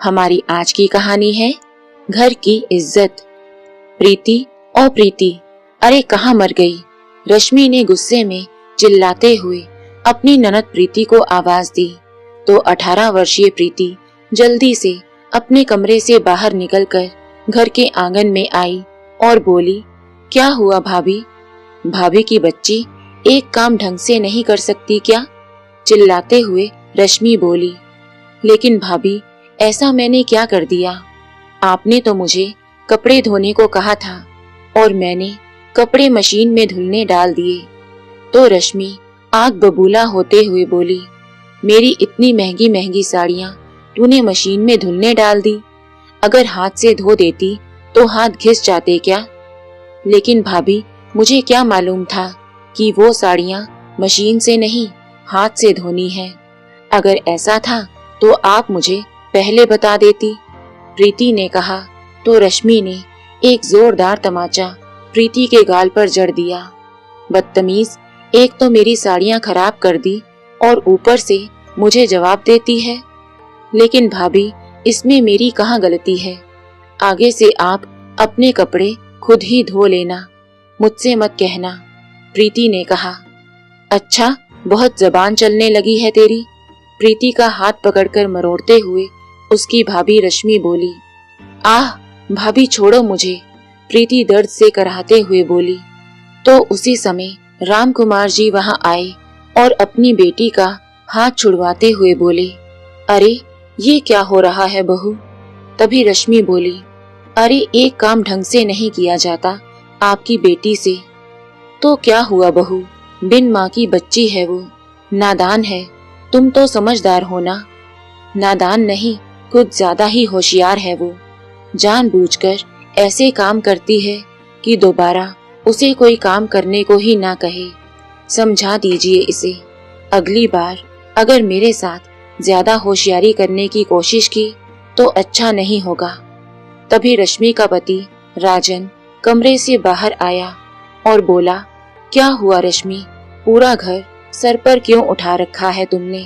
हमारी आज की कहानी है घर की इज्जत। प्रीति और प्रीति, अरे कहाँ मर गई? रश्मि ने गुस्से में चिल्लाते हुए अपनी ननद प्रीति को आवाज दी तो 18 वर्षीय प्रीति जल्दी से अपने कमरे से बाहर निकलकर घर के आंगन में आई और बोली, क्या हुआ भाभी? भाभी की बच्ची एक काम ढंग से नहीं कर सकती क्या? चिल्लाते हुए रश्मि बोली, लेकिन भाभी ऐसा मैंने क्या कर दिया? आपने तो मुझे कपड़े धोने को कहा था और मैंने कपड़े मशीन में धुलने डाल दिए। तो रश्मि आग बबूला होते हुए बोली, मेरी इतनी महंगी महंगी साड़ियाँ तूने मशीन में धुलने डाल दी? अगर हाथ से धो देती तो हाथ घिस जाते क्या? लेकिन भाभी मुझे क्या मालूम था कि वो साड़ियाँ मशीन से नहीं हाथ से धोनी है। अगर ऐसा था तो आप मुझे पहले बता देती। प्रीति ने कहा तो रश्मि ने एक जोरदार तमाचा प्रीति के गाल पर जड़ दिया। बदतमीज, एक तो मेरी साड़ियाँ खराब कर दी और ऊपर से मुझे जवाब देती है। लेकिन भाभी इसमें मेरी कहाँ गलती है? आगे से आप अपने कपड़े खुद ही धो लेना, मुझसे मत कहना, प्रीति ने कहा। अच्छा, बहुत जबान चलने लगी है तेरी, प्रीति का हाथ पकड़कर मरोड़ते हुए उसकी भाभी रश्मि बोली। आह भाभी छोड़ो मुझे, प्रीति दर्द से कराहते हुए बोली। तो उसी समय राम कुमार जी वहां आए और अपनी बेटी का हाथ छुड़वाते हुए बोले, अरे ये क्या हो रहा है बहू? तभी रश्मि बोली, अरे एक काम ढंग से नहीं किया जाता आपकी बेटी से। तो क्या हुआ बहू? बिन माँ की बच्ची है वो, नादान है, तुम तो समझदार हो ना। नादान नहीं, कुछ ज्यादा ही होशियार है वो, जानबूझकर ऐसे काम करती है कि दोबारा उसे कोई काम करने को ही ना कहे। समझा दीजिए इसे, अगली बार अगर मेरे साथ ज्यादा होशियारी करने की कोशिश की तो अच्छा नहीं होगा। तभी रश्मि का पति राजन कमरे से बाहर आया और बोला, क्या हुआ रश्मि, पूरा घर सर पर क्यों उठा रखा है तुमने?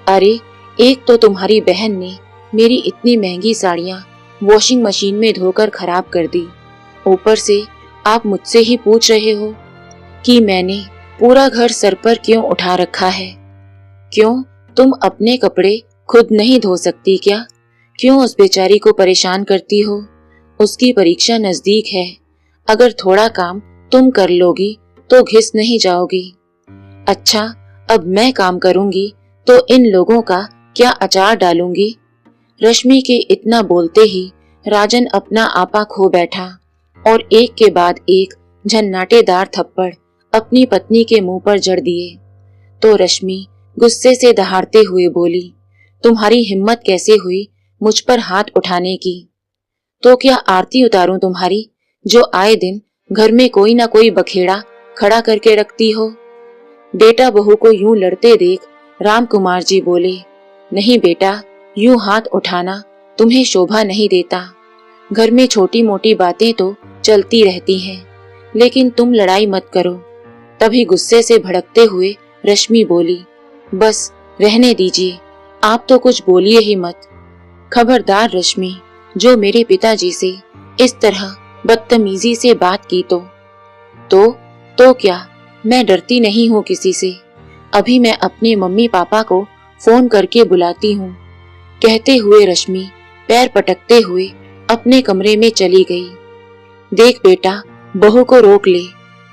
अरे एक तो तुम्हारी बहन ने मेरी इतनी महंगी साड़ियाँ वॉशिंग मशीन में धोकर खराब कर दी, ऊपर से आप मुझसे ही पूछ रहे हो कि मैंने पूरा घर सर पर क्यों उठा रखा है। क्यों, तुम अपने कपड़े खुद नहीं धो सकती क्या? क्यों उस बेचारी को परेशान करती हो? उसकी परीक्षा नजदीक है, अगर थोड़ा काम तुम कर लोगी तो घिस नहीं जाओगी। अच्छा, अब मैं काम करूंगी तो इन लोगों का क्या अचार डालूंगी? रश्मि के इतना बोलते ही राजन अपना आपा खो बैठा और एक के बाद एक झन्नाटेदार थप्पड़ अपनी पत्नी के मुंह पर जड़ दिए। तो रश्मि गुस्से से दहाड़ते हुए बोली, तुम्हारी हिम्मत कैसे हुई मुझ पर हाथ उठाने की? तो क्या आरती उतारूं तुम्हारी, जो आए दिन घर में कोई ना कोई बखेड़ा खड़ा करके रखती हो? बेटा बहू को यूं लड़ते देख राम कुमार जी बोले, नहीं बेटा, यूं हाथ उठाना तुम्हें शोभा नहीं देता। घर में छोटी मोटी बातें तो चलती रहती हैं, लेकिन तुम लड़ाई मत करो। तभी गुस्से से भड़कते हुए रश्मि बोली, बस रहने दीजिए, आप तो कुछ बोलिए ही मत। खबरदार रश्मि, जो मेरे पिताजी से इस तरह बदतमीजी से बात की तो क्या, मैं डरती नहीं हूँ किसी से। अभी मैं अपने मम्मी पापा को फोन करके बुलाती हूँ, कहते हुए रश्मि पैर पटकते हुए अपने कमरे में चली गई। देख बेटा, बहू को रोक ले,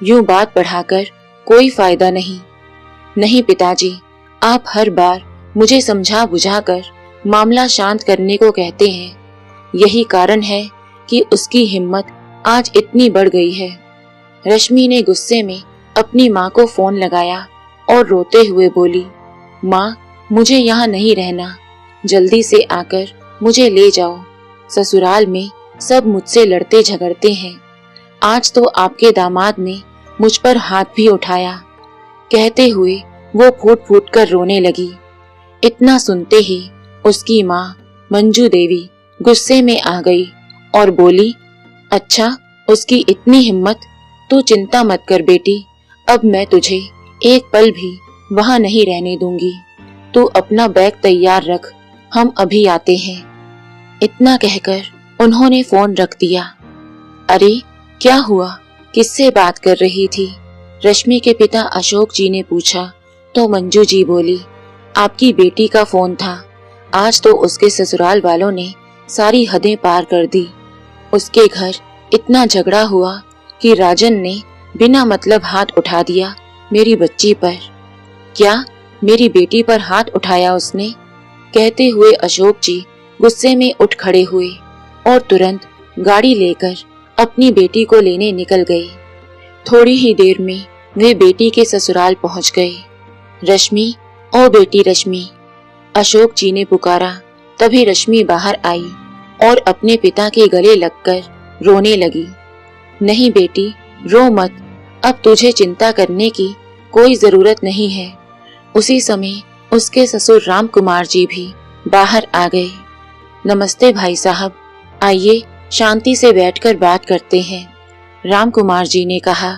यूं बात बढ़ाकर कोई फायदा नहीं। नहीं पिताजी, आप हर बार मुझे समझा बुझाकर मामला शांत करने को कहते हैं, यही कारण है कि उसकी हिम्मत आज इतनी बढ़ गई है। रश्मि ने गुस्से में अपनी माँ को फोन लगाया और रोते हुए बोली, माँ मुझे यहाँ नहीं रहना, जल्दी से आकर मुझे ले जाओ। ससुराल में सब मुझसे लड़ते झगड़ते हैं, आज तो आपके दामाद ने मुझ पर हाथ भी उठाया। कहते हुए वो फूट फूट कर रोने लगी। इतना सुनते ही उसकी माँ मंजू देवी गुस्से में आ गई और बोली, अच्छा उसकी इतनी हिम्मत, तू चिंता मत कर बेटी, अब मैं तुझे एक पल भी वहां नहीं रहने दूंगी। तू अपना बैग तैयार रख, हम अभी आते हैं। इतना कहकर उन्होंने फोन रख दिया। अरे क्या हुआ, किससे बात कर रही थी? रश्मि के पिता अशोक जी ने पूछा तो मंजू जी बोली, आपकी बेटी का फोन था। आज तो उसके ससुराल वालों ने सारी हदें पार कर दी। उसके घर इतना झगड़ा हुआ कि राजन ने बिना मतलब हाथ उठा दिया मेरी बच्ची पर। क्या मेरी बेटी पर हाथ उठाया उसने? कहते हुए अशोक जी गुस्से में उठ खड़े हुए और तुरंत गाड़ी लेकर अपनी बेटी को लेने निकल गए। थोड़ी ही देर में वे बेटी के ससुराल पहुंच गए। रश्मि, ओ बेटी रश्मि, अशोक जी ने पुकारा। तभी रश्मि बाहर आई और अपने पिता के गले लगकर रोने लगी। नहीं बेटी, रो मत, अब तुझे चिंता करने की कोई जरूरत नहीं है। उसी समय उसके ससुर राम कुमार जी भी बाहर आ गए। नमस्ते भाई साहब, आइए शांति से बैठकर बात करते हैं, राम कुमार जी ने कहा।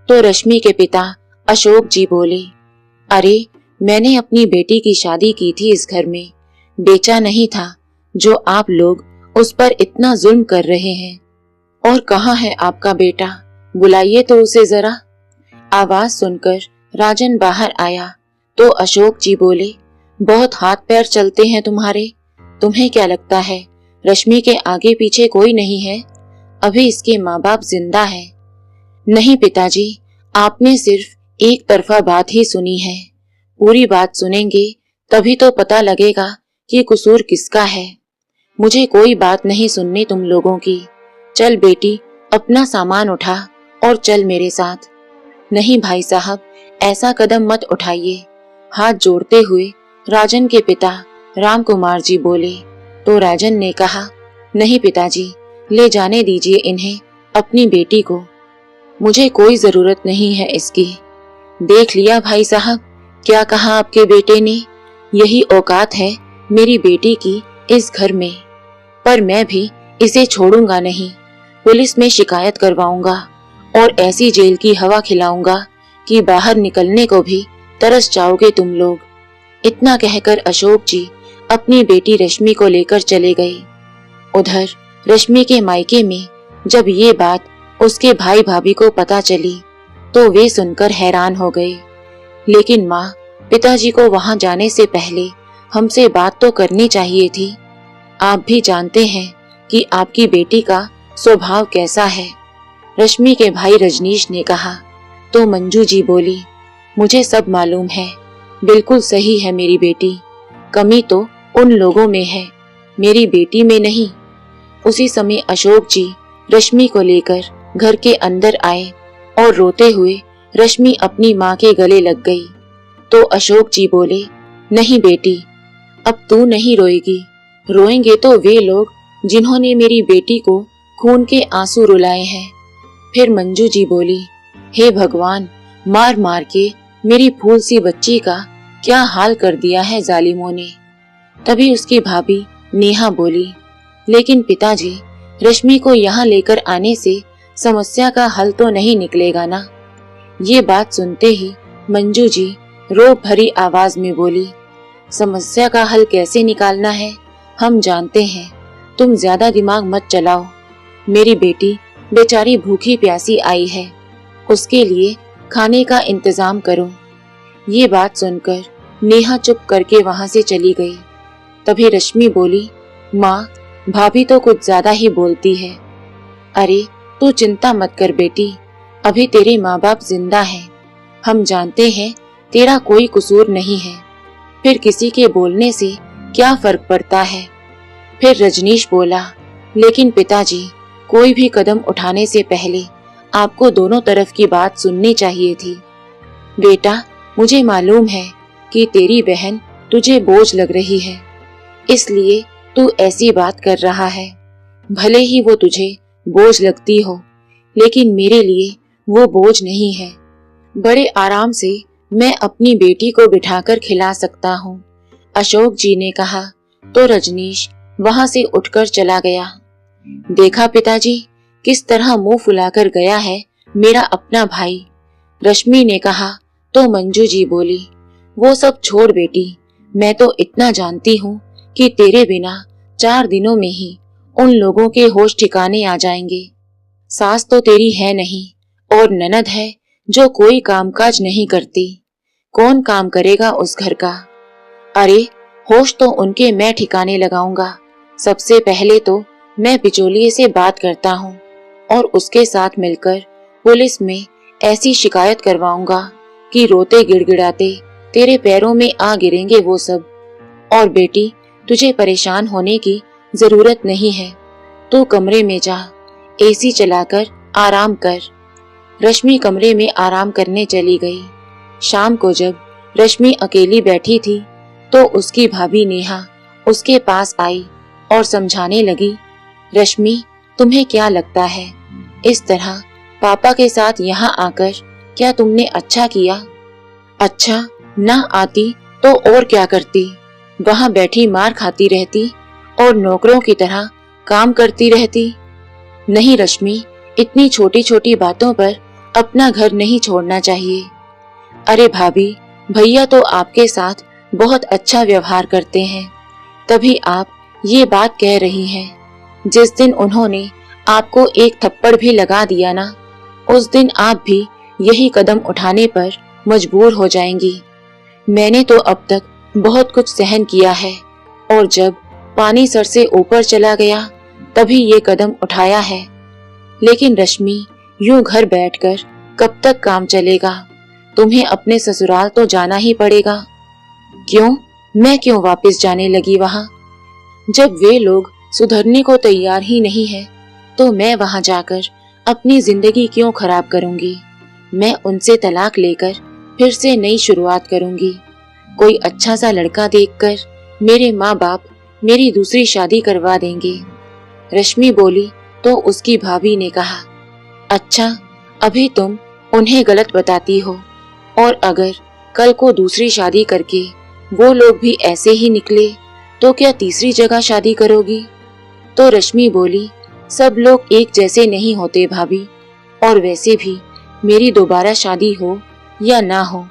तो रश्मि के पिता अशोक जी बोले, अरे मैंने अपनी बेटी की शादी की थी इस घर में, बेचा नहीं था जो आप लोग उस पर इतना जुल्म कर रहे हैं। और कहाँ है आपका बेटा, बुलाइए तो उसे जरा। आवाज सुनकर राजन बाहर आया तो अशोक जी बोले, बहुत हाथ पैर चलते हैं तुम्हारे। तुम्हें क्या लगता है रश्मि के आगे पीछे कोई नहीं है? अभी इसके माँ बाप जिंदा है। नहीं पिताजी, आपने सिर्फ एक तरफा बात ही सुनी है। पूरी बात सुनेंगे तभी तो पता लगेगा कि कसूर किसका है। मुझे कोई बात नहीं सुननी तुम लोगों की। चल बेटी, अपना सामान उठा और चल मेरे साथ। नहीं भाई साहब, ऐसा कदम मत उठाइए, हाथ जोड़ते हुए राजन के पिता राम कुमार जी बोले। तो राजन ने कहा, नहीं पिताजी, ले जाने दीजिए इन्हें, अपनी बेटी को। मुझे कोई जरूरत नहीं है इसकी। देख लिया भाई साहब, क्या कहा आपके बेटे ने? यही औकात है मेरी बेटी की इस घर में। पर मैं भी इसे छोड़ूंगा नहीं, पुलिस में शिकायत करवाऊंगा और ऐसी जेल की हवा खिलाऊंगा कि बाहर निकलने को भी तरस जाओगे तुम लोग। इतना कहकर अशोक जी अपनी बेटी रश्मि को लेकर चले गए। उधर रश्मि के मायके में जब ये बात उसके भाई भाभी को पता चली तो वे सुनकर हैरान हो गए। लेकिन माँ, पिताजी को वहां जाने से पहले हमसे बात तो करनी चाहिए थी। आप भी जानते हैं कि आपकी बेटी का स्वभाव कैसा है, रश्मि के भाई रजनीश ने कहा। तो मंजू जी बोली, मुझे सब मालूम है, बिल्कुल सही है मेरी बेटी। कमी तो उन लोगों में है, मेरी बेटी में नहीं। उसी समय अशोक जी रश्मि को लेकर घर के अंदर आए और रोते हुए रश्मि अपनी माँ के गले लग गई। तो अशोक जी बोले, नहीं बेटी, अब तू नहीं रोएगी। रोएंगे तो वे लोग जिन्होंने मेरी बेटी को खून के आंसू रुलाए हैं। फिर मंजू जी बोली, हे भगवान, मार मार के मेरी फूल सी बच्ची का क्या हाल कर दिया है जालिमों ने। तभी उसकी भाभी नेहा बोली, लेकिन पिताजी, रश्मि को यहाँ लेकर आने से समस्या का हल तो नहीं निकलेगा ना। ये बात सुनते ही मंजू जी रोब भरी आवाज में बोली, समस्या का हल कैसे निकालना है हम जानते हैं, तुम ज्यादा दिमाग मत चलाओ। मेरी बेटी बेचारी भूखी प्यासी आई है, उसके लिए खाने का इंतजाम करो। ये बात सुनकर नेहा चुप करके वहां से चली गई। तभी रश्मि बोली, माँ, भाभी तो कुछ ज्यादा ही बोलती है। अरे तू चिंता मत कर बेटी, अभी तेरे माँ बाप जिंदा हैं। हम जानते हैं तेरा कोई कसूर नहीं है, फिर किसी के बोलने से क्या फर्क पड़ता है। फिर रजनीश बोला, लेकिन पिताजी, कोई भी कदम उठाने से पहले आपको दोनों तरफ की बात सुननी चाहिए थी। बेटा, मुझे मालूम है कि तेरी बहन तुझे बोझ लग रही है, इसलिए तू ऐसी बात कर रहा है। भले ही वो तुझे बोझ लगती हो, लेकिन मेरे लिए वो बोझ नहीं है। बड़े आराम से मैं अपनी बेटी को बिठाकर खिला सकता हूँ, अशोक जी ने कहा। तो रजनीश वहां से उठकर चला गया। देखा पिताजी, किस तरह मुंह फुलाकर गया है मेरा अपना भाई, रश्मि ने कहा। तो मंजू जी बोली, वो सब छोड़ बेटी, मैं तो इतना जानती हूँ कि तेरे बिना 4 दिनों में ही उन लोगों के होश ठिकाने आ जाएंगे। सास तो तेरी है नहीं और ननद है जो कोई कामकाज नहीं करती। कौन काम करेगा उस घर का? अरे होश तो उनके मैं ठिकाने लगाऊंगा। सबसे पहले तो मैं बिचौलिए से बात करता हूँ और उसके साथ मिलकर पुलिस में ऐसी शिकायत करवाऊंगा कि रोते गिड़गिड़ाते तेरे पैरों में आ गिरेंगे वो सब। और बेटी, तुझे परेशान होने की जरूरत नहीं है। तू कमरे में जा, एसी चलाकर आराम कर। रश्मि कमरे में आराम करने चली गई। शाम को जब रश्मि अकेली बैठी थी तो उसकी भाभी नेहा उसके पास आई और समझाने लगी, रश्मि, तुम्हें क्या लगता है, इस तरह पापा के साथ यहाँ आकर क्या तुमने अच्छा किया? अच्छा ना आती तो और क्या करती? वहाँ बैठी मार खाती रहती और नौकरों की तरह काम करती रहती। नहीं रश्मि, इतनी छोटी छोटी बातों पर अपना घर नहीं छोड़ना चाहिए। अरे भाभी, भैया तो आपके साथ बहुत अच्छा व्यवहार करते हैं, तभी आप ये बात कह रही हैं। जिस दिन उन्होंने आपको एक थप्पड़ भी लगा दिया ना, उस दिन आप भी यही कदम उठाने पर मजबूर हो जाएंगी। मैंने तो अब तक बहुत कुछ सहन किया है और जब पानी सर से ऊपर चला गया तभी ये कदम उठाया है। लेकिन रश्मि, यूं घर बैठकर कब तक काम चलेगा? तुम्हें अपने ससुराल तो जाना ही पड़ेगा। क्यों? मैं क्यों वापस जाने लगी वहाँ? जब वे लोग सुधरने को तैयार ही नहीं है तो मैं वहाँ जाकर अपनी जिंदगी क्यों खराब करूंगी? मैं उनसे तलाक लेकर फिर से नई शुरुआत करूंगी। कोई अच्छा सा लड़का देखकर मेरे माँ बाप मेरी दूसरी शादी करवा देंगे। रश्मि बोली तो उसकी भाभी ने कहा, अच्छा, अभी तुम उन्हें गलत बताती हो और अगर कल को दूसरी शादी करके वो लोग भी ऐसे ही निकले तो क्या तीसरी जगह शादी करोगी? तो रश्मि बोली, सब लोग एक जैसे नहीं होते भाभी, और वैसे भी मेरी दोबारा शादी हो या ना हो,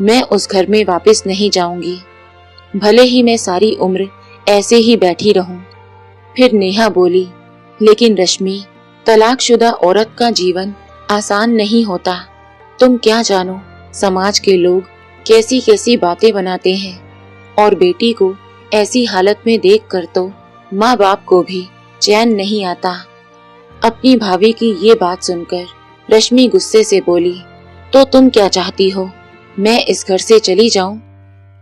मैं उस घर में वापस नहीं जाऊंगी, भले ही मैं सारी उम्र ऐसे ही बैठी रहूं। फिर नेहा बोली, लेकिन रश्मि, तलाकशुदा औरत का जीवन आसान नहीं होता। तुम क्या जानो समाज के लोग कैसी कैसी बातें बनाते हैं, और बेटी को ऐसी हालत में देखकर तो माँ बाप को भी चैन नहीं आता। अपनी भाभी की ये बात सुनकर रश्मि गुस्से से बोली, तो तुम क्या चाहती हो, मैं इस घर से चली जाऊं?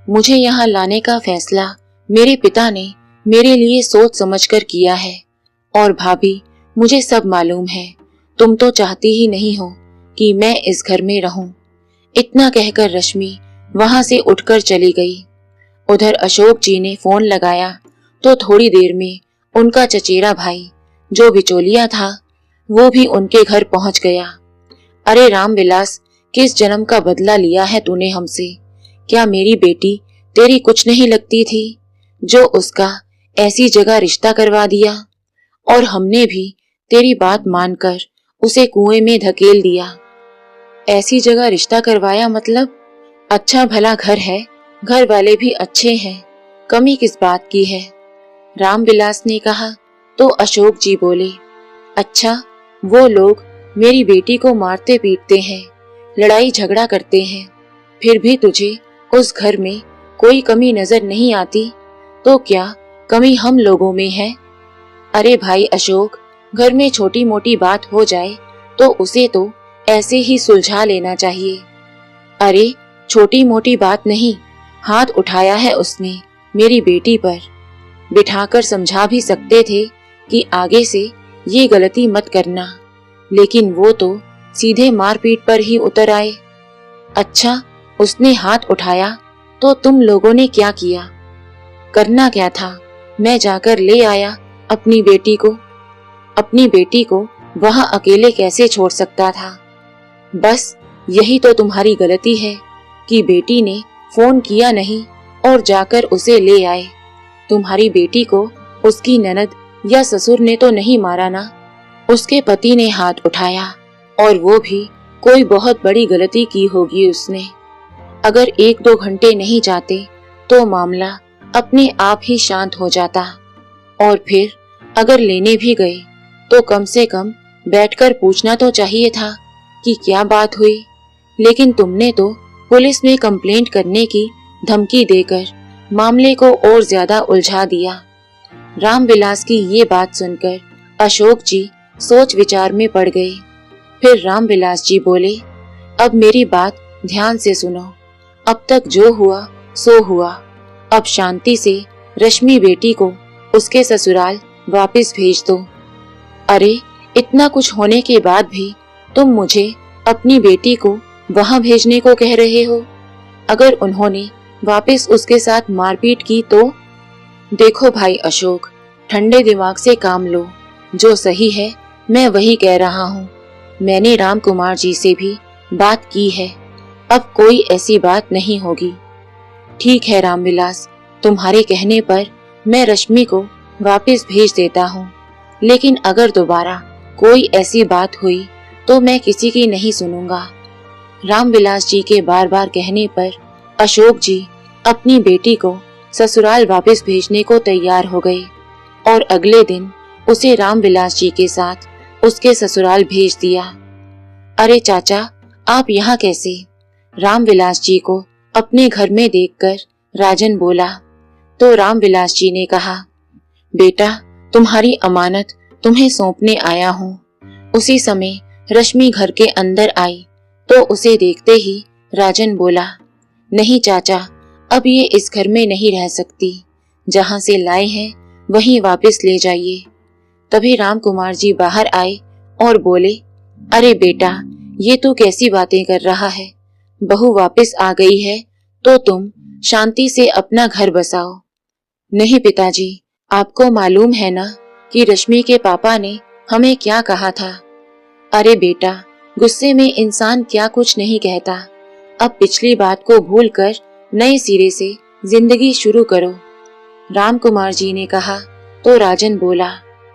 मुझे यहाँ लाने का फैसला मेरे पिता ने मेरे लिए सोच समझकर किया है, और भाभी, मुझे सब मालूम है, तुम तो चाहती ही नहीं हो कि मैं इस घर में रहूं। इतना कहकर रश्मि वहां से उठकर चली गई। उधर अशोक जी ने फोन लगाया तो थोड़ी देर में उनका चचेरा भाई जो बिचौलिया था वो भी उनके घर पहुंच गया। अरे रामविलास, किस जन्म का बदला लिया है तूने हमसे? क्या मेरी बेटी तेरी कुछ नहीं लगती थी जो उसका ऐसी जगह रिश्ता करवा दिया? और हमने भी तेरी बात मानकर उसे कुएं में धकेल दिया। ऐसी जगह रिश्ता करवाया मतलब? अच्छा भला घर है, घर वाले भी अच्छे हैं, कमी किस बात की है? रामविलास ने कहा तो अशोक जी बोले, अच्छा, वो लोग मेरी बेटी को मारते पीटते हैं, लड़ाई झगड़ा करते हैं, फिर भी तुझे उस घर में कोई कमी नजर नहीं आती, तो क्या कमी हम लोगों में है? अरे भाई अशोक, घर में छोटी मोटी बात हो जाए तो उसे तो ऐसे ही सुलझा लेना चाहिए। अरे छोटी मोटी बात नहीं, हाथ उठाया है उसने मेरी बेटी पर। बिठाकर समझा भी सकते थे कि आगे से ये गलती मत करना, लेकिन वो तो सीधे मारपीट पर ही उतर आए। अच्छा, उसने हाथ उठाया तो तुम लोगों ने क्या किया? करना क्या था, मैं जाकर ले आया अपनी बेटी को। अपनी बेटी को वहां अकेले कैसे छोड़ सकता था? बस यही तो तुम्हारी गलती है कि बेटी ने फोन किया नहीं और जाकर उसे ले आए। तुम्हारी बेटी को उसकी ननद या ससुर ने तो नहीं मारा ना, उसके पति ने हाथ उठाया, और वो भी कोई बहुत बड़ी गलती की होगी उसने। अगर 1-2 घंटे नहीं जाते तो मामला अपने आप ही शांत हो जाता, और फिर अगर लेने भी गए तो कम से कम बैठकर पूछना तो चाहिए था कि क्या बात हुई। लेकिन तुमने तो पुलिस में कंप्लेंट करने की धमकी देकर मामले को और ज्यादा उलझा दिया। रामविलास की ये बात सुनकर अशोक जी सोच विचार में पड़ गए। फिर रामविलास जी बोले, अब मेरी बात ध्यान से सुनो। अब तक जो हुआ सो हुआ। अब शांति से रश्मि बेटी को उसके ससुराल वापस भेज दो। अरे, इतना कुछ होने के बाद भी तुम मुझे अपनी बेटी को वहां भेजने को कह रहे हो। अगर उन्होंने वापस उसके साथ मारपीट की तो? देखो भाई अशोक, ठंडे दिमाग से काम लो। जो सही है मैं वही कह रहा हूँ। मैंने राम कुमार जी से भी बात की है। अब कोई ऐसी बात नहीं होगी। ठीक है रामविलास, तुम्हारे कहने पर मैं रश्मि को वापस भेज देता हूँ। लेकिन अगर दोबारा कोई ऐसी बात हुई तो मैं किसी की नहीं सुनूंगा। रामविलास जी के बार बार कहने पर अशोक जी अपनी बेटी को ससुराल वापस भेजने को तैयार हो गए और अगले दिन उसे रामविलास जी के साथ उसके ससुराल भेज दिया। अरे चाचा, आप यहाँ कैसे? रामविलास जी को अपने घर में देखकर राजन बोला तो रामविलास जी ने कहा, बेटा, तुम्हारी अमानत तुम्हें सौंपने आया हूँ। उसी समय रश्मि घर के अंदर आई तो उसे देखते ही राजन बोला, नहीं चाचा, अब ये इस घर में नहीं रह सकती। जहाँ से लाए हैं वहीं वापस ले जाइए। तभी राम कुमार जी बाहर आए और बोले, अरे बेटा, ये तू कैसी बातें कर रहा है? बहू वापस आ गई है तो तुम शांति से अपना घर बसाओ। नहीं पिताजी, आपको मालूम है ना कि रश्मि के पापा ने हमें क्या कहा था। अरे बेटा, गुस्से में इंसान क्या कुछ नहीं कहता। अब पिछली बात को भूलकर नए सिरे से जिंदगी शुरू करो। राम कुमार जी ने कहा तो राजन बोला,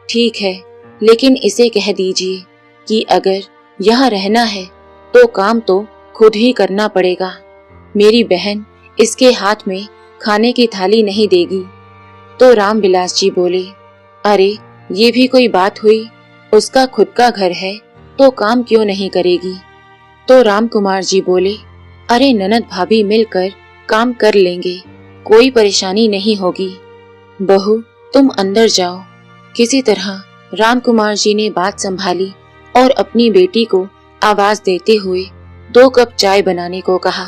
ठीक है, लेकिन इसे कह दीजिए कि अगर यहाँ रहना है तो काम तो खुद ही करना पड़ेगा। मेरी बहन इसके हाथ में खाने की थाली नहीं देगी। तो रामविलास जी बोले, अरे ये भी कोई बात हुई? उसका खुद का घर है तो काम क्यों नहीं करेगी? तो राम कुमार जी बोले, अरे ननद भाभी मिलकर काम कर लेंगे, कोई परेशानी नहीं होगी। बहू, तुम अंदर जाओ। किसी तरह राम कुमार जी ने बात संभाली और अपनी बेटी को आवाज देते हुए 2 कप चाय बनाने को कहा।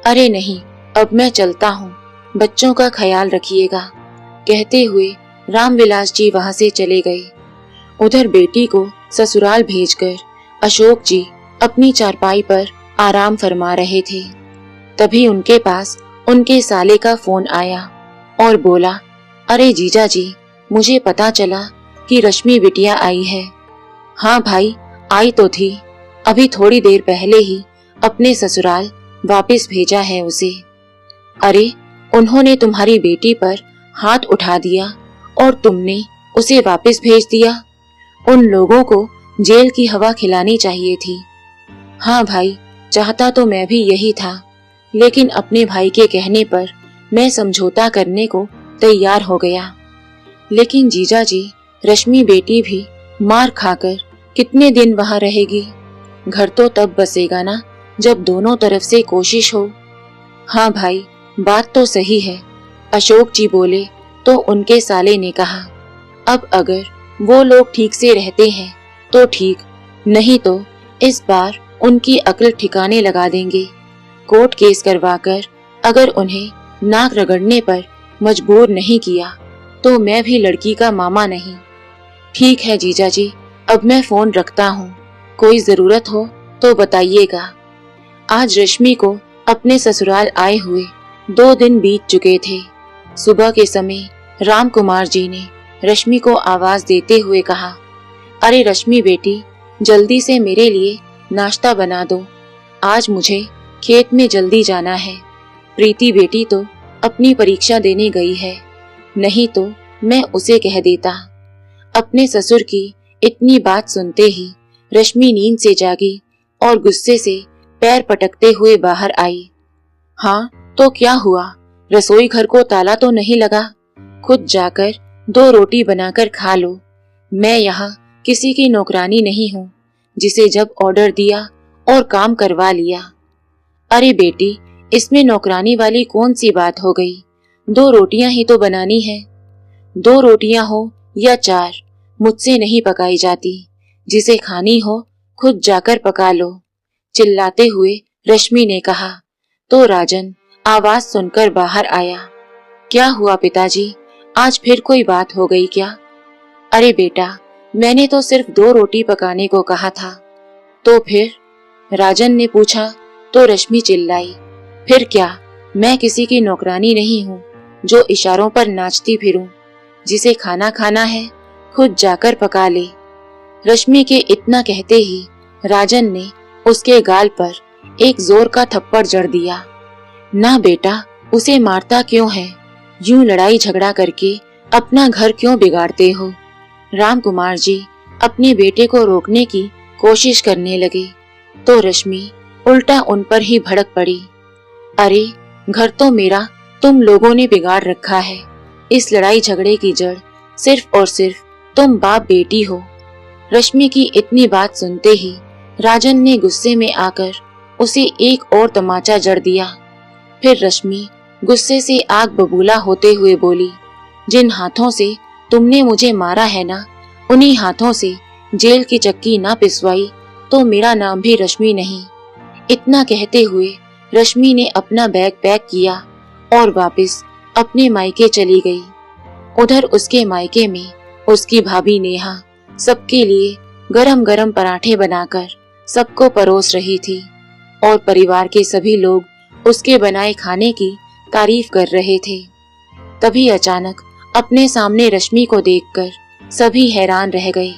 अरे नहीं, अब मैं चलता हूँ, बच्चों का ख्याल रखिएगा, कहते हुए रामविलास जी वहां से चले गए। उधर बेटी को ससुराल भेजकर अशोक जी अपनी चारपाई पर आराम फरमा रहे थे। तभी उनके पास उनके साले का फोन आया और बोला, अरे जीजा जी, मुझे पता चला कि रश्मि बिटिया आई है। हाँ भाई, आई तो थी, अभी थोड़ी देर पहले ही अपने ससुराल वापस भेजा है उसे। अरे, उन्होंने तुम्हारी बेटी पर हाथ उठा दिया और तुमने उसे वापस भेज दिया। उन लोगों को जेल की हवा खिलानी चाहिए थी। हाँ भाई, चाहता तो मैं भी यही था, लेकिन अपने भाई के कहने पर मैं समझौता करने को तैयार हो गया। लेकिन जीजा जी, रश्मि बेटी भी मार खाकर कितने दिन वहां रहेगी? घर तो तब बसेगा ना जब दोनों तरफ से कोशिश हो। हाँ भाई, बात तो सही है, अशोक जी बोले तो उनके साले ने कहा, अब अगर वो लोग ठीक से रहते हैं तो ठीक, नहीं तो इस बार उनकी अक्ल ठिकाने लगा देंगे। कोर्ट केस करवाकर अगर उन्हें नाक रगड़ने पर मजबूर नहीं किया तो मैं भी लड़की का मामा नहीं। ठीक है जीजा जी, अब मैं फोन रखता हूँ, कोई जरूरत हो तो बताइएगा। आज रश्मि को अपने ससुराल आए हुए 2 दिन बीत चुके थे। सुबह के समय राम कुमार जी ने रश्मि को आवाज देते हुए कहा, अरे रश्मि बेटी, जल्दी से मेरे लिए नाश्ता बना दो, आज मुझे खेत में जल्दी जाना है। प्रीति बेटी तो अपनी परीक्षा देने गई है, नहीं तो मैं उसे कह देता। अपने ससुर की इतनी बात सुनते ही रश्मि नींद से जागी और गुस्से से पैर पटकते हुए बाहर आई। हाँ तो क्या हुआ, रसोई घर को ताला तो नहीं लगा? खुद जाकर 2 रोटी बनाकर खा लो। मैं यहाँ किसी की नौकरानी नहीं हूँ जिसे जब ऑर्डर दिया और काम करवा लिया। अरे बेटी, इसमें नौकरानी वाली कौन सी बात हो गई? 2 रोटियां ही तो बनानी है। 2 रोटियां हो या 4, मुझसे नहीं पकाई जाती। जिसे खानी हो खुद जाकर पका लो, चिल्लाते हुए रश्मि ने कहा। तो राजन आवाज सुनकर बाहर आया। क्या हुआ पिताजी, आज फिर कोई बात हो गई क्या? अरे बेटा, मैंने तो सिर्फ 2 रोटी पकाने को कहा था। तो फिर? राजन ने पूछा तो रश्मि चिल्लाई। फिर क्या, मैं किसी की नौकरानी नहीं हूँ जो इशारों पर नाचती फिरूं। जिसे खाना खाना है खुद जाकर पका ले। रश्मि के इतना कहते ही राजन ने उसके गाल पर एक जोर का थप्पड़ जड़ दिया। ना बेटा, उसे मारता क्यों है? यूं लड़ाई झगड़ा करके अपना घर क्यों बिगाड़ते हो? राम कुमार जी अपने बेटे को रोकने की कोशिश करने लगे तो रश्मि उल्टा उन पर ही भड़क पड़ी। अरे, घर तो मेरा तुम लोगों ने बिगाड़ रखा है। इस लड़ाई झगड़े की जड़ सिर्फ और सिर्फ तुम बाप बेटी हो। रश्मि की इतनी बात सुनते ही राजन ने गुस्से में आकर उसे एक और तमाचा जड़ दिया। फिर रश्मि गुस्से से आग बबूला होते हुए बोली, जिन हाथों से तुमने मुझे मारा है ना, उन्हीं हाथों से जेल की चक्की ना पिसवाई तो मेरा नाम भी रश्मि नहीं। इतना कहते हुए रश्मि ने अपना बैग पैक किया और वापस अपने मायके चली गई। उधर उसके मायके में उसकी भाभी नेहा सबके लिए गरम गरम पराठे बनाकर सबको परोस रही थी और परिवार के सभी लोग उसके बनाए खाने की तारीफ कर रहे थे। तभी अचानक अपने सामने रश्मि को देखकर सभी हैरान रह गए।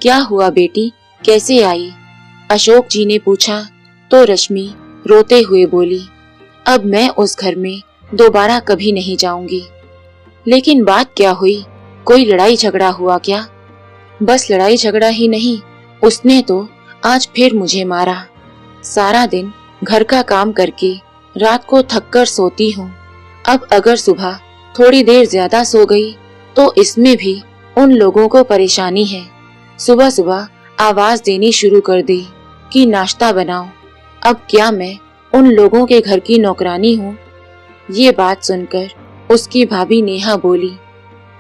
क्या हुआ बेटी, कैसे आई? अशोक जी ने पूछा तो रश्मि रोते हुए बोली, अब मैं उस घर में दोबारा कभी नहीं जाऊंगी। लेकिन बात क्या हुई? कोई लड़ाई झगड़ा हुआ क्या? बस लड़ाई झगड़ा ही नहीं, उसने तो आज फिर मुझे मारा। सारा दिन घर का काम करके रात को थक कर सोती हूँ। अब अगर सुबह थोड़ी देर ज्यादा सो गई तो इसमें भी उन लोगों को परेशानी है। सुबह सुबह आवाज देनी शुरू कर दी कि नाश्ता बनाओ। अब क्या मैं उन लोगों के घर की नौकरानी हूँ? ये बात सुनकर उसकी भाभी नेहा बोली,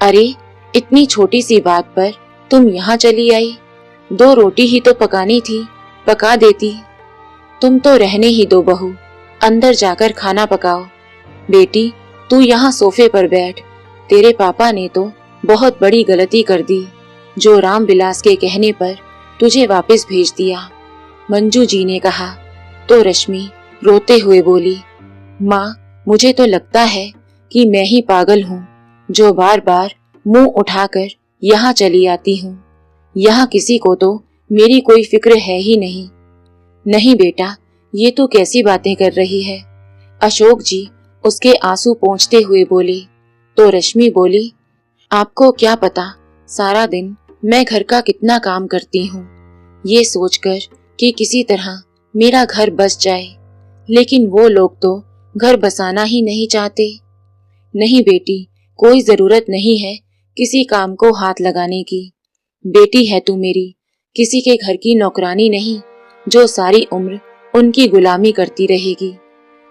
अरे, इतनी छोटी सी बात पर तुम यहाँ चली आई? 2 रोटी ही तो पकानी थी, पका देती। तुम तो रहने ही दो बहू, अंदर जाकर खाना पकाओ। बेटी, तू यहाँ सोफे पर बैठ। तेरे पापा ने तो बहुत बड़ी गलती कर दी जो राम विलास के कहने पर तुझे वापस भेज दिया, मंजू जी ने कहा। तो रश्मि रोते हुए बोली, माँ, मुझे तो लगता है कि मैं ही पागल हूँ जो बार बार मुंह उठाकर यहाँ चली आती हूँ। यहाँ किसी को तो मेरी कोई फिक्र है ही नहीं। नहीं बेटा, ये तू कैसी बातें कर रही है? अशोक जी उसके आंसू पोंछते हुए बोले। तो रश्मि बोली, आपको क्या पता सारा दिन मैं घर का कितना काम करती हूँ, ये सोचकर कि किसी तरह मेरा घर बस जाए। लेकिन वो लोग तो घर बसाना ही नहीं चाहते। नहीं बेटी, कोई जरूरत नहीं है किसी काम को हाथ लगाने की। बेटी है तू मेरी, किसी के घर की नौकरानी नहीं जो सारी उम्र उनकी गुलामी करती रहेगी,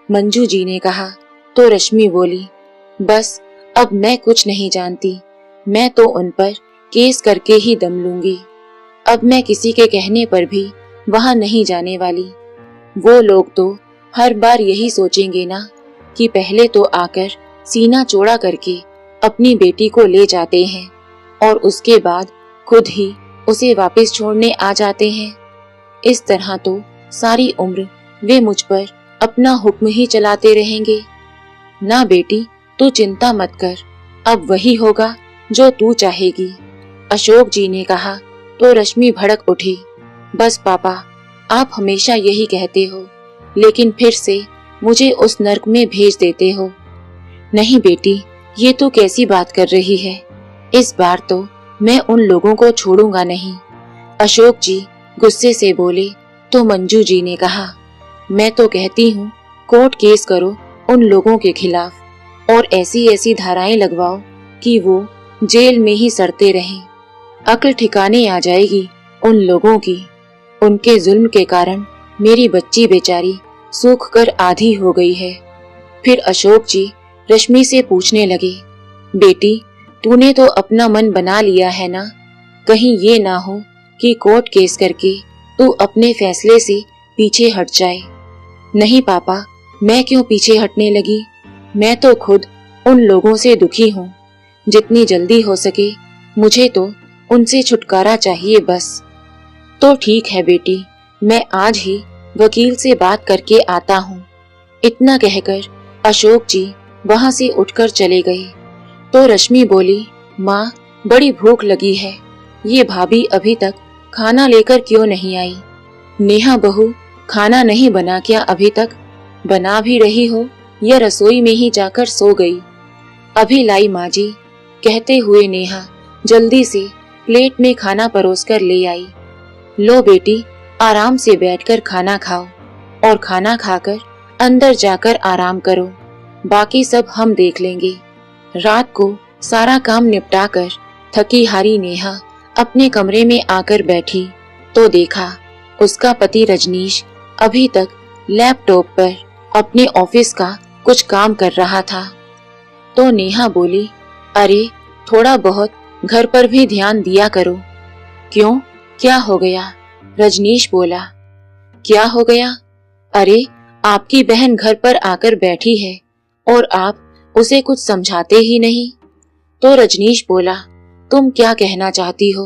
मंजू जी ने कहा। तो रश्मि बोली, बस अब मैं कुछ नहीं जानती, मैं तो उन पर केस करके ही दम लूंगी। अब मैं किसी के कहने पर भी वहां नहीं जाने वाली। वो लोग तो हर बार यही सोचेंगे ना कि पहले तो आकर सीना चौड़ा करके अपनी बेटी को ले जाते हैं और उसके बाद खुद ही उसे वापस छोड़ने आ जाते हैं। इस तरह तो सारी उम्र वे मुझ पर अपना हुक्म ही चलाते रहेंगे। ना बेटी, तू चिंता मत कर, अब वही होगा जो तू चाहेगी, अशोक जी ने कहा। तो रश्मि भड़क उठी, बस पापा, आप हमेशा यही कहते हो लेकिन फिर से मुझे उस नर्क में भेज देते हो। नहीं बेटी, ये तू कैसी बात कर रही है? इस बार तो मैं उन लोगों को छोड़ूंगा नहीं, अशोक जी गुस्से से बोले। तो मंजू जी ने कहा, मैं तो कहती हूँ कोर्ट केस करो उन लोगों के खिलाफ और ऐसी ऐसी धाराएं लगवाओ कि वो जेल में ही सड़ते रहें। अक्ल ठिकाने आ जाएगी उन लोगों की। उनके जुल्म के कारण मेरी बच्ची बेचारी सूख कर आधी हो गई है। फिर अशोक जी रश्मि से पूछने लगे, बेटी तूने तो अपना मन बना लिया है ना? कहीं ये ना हो कि कोर्ट केस करके तू अपने फैसले से पीछे हट जाए। नहीं पापा, मैं क्यों पीछे हटने लगी? मैं तो खुद उन लोगों से दुखी हूँ। जितनी जल्दी हो सके मुझे तो उनसे छुटकारा चाहिए बस। तो ठीक है बेटी, मैं आज ही वकील से बात करके आता हूँ। इतना कहकर अशोक जी वहां से उठकर चले गए। तो रश्मि बोली, माँ बड़ी भूख लगी है, ये भाभी अभी तक खाना लेकर क्यों नहीं आई? नेहा बहू खाना नहीं बना क्या अभी तक? बना भी रही हो या रसोई में ही जाकर सो गई? अभी लाई माँ जी, कहते हुए नेहा जल्दी से प्लेट में खाना परोसकर ले आई। लो बेटी, आराम से बैठकर खाना खाओ और खाना खाकर अंदर जाकर आराम करो, बाकी सब हम देख लेंगे। रात को सारा काम निपटाकर थकी हारी नेहा अपने कमरे में आकर बैठी तो देखा उसका पति रजनीश अभी तक लैपटॉप पर अपने ऑफिस का कुछ काम कर रहा था। तो नेहा बोली, अरे थोड़ा बहुत घर पर भी ध्यान दिया करो। क्यों, क्या हो गया? रजनीश बोला। क्या हो गया? अरे आपकी बहन घर पर आकर बैठी है और आप उसे कुछ समझाते ही नहीं। तो रजनीश बोला, तुम क्या कहना चाहती हो?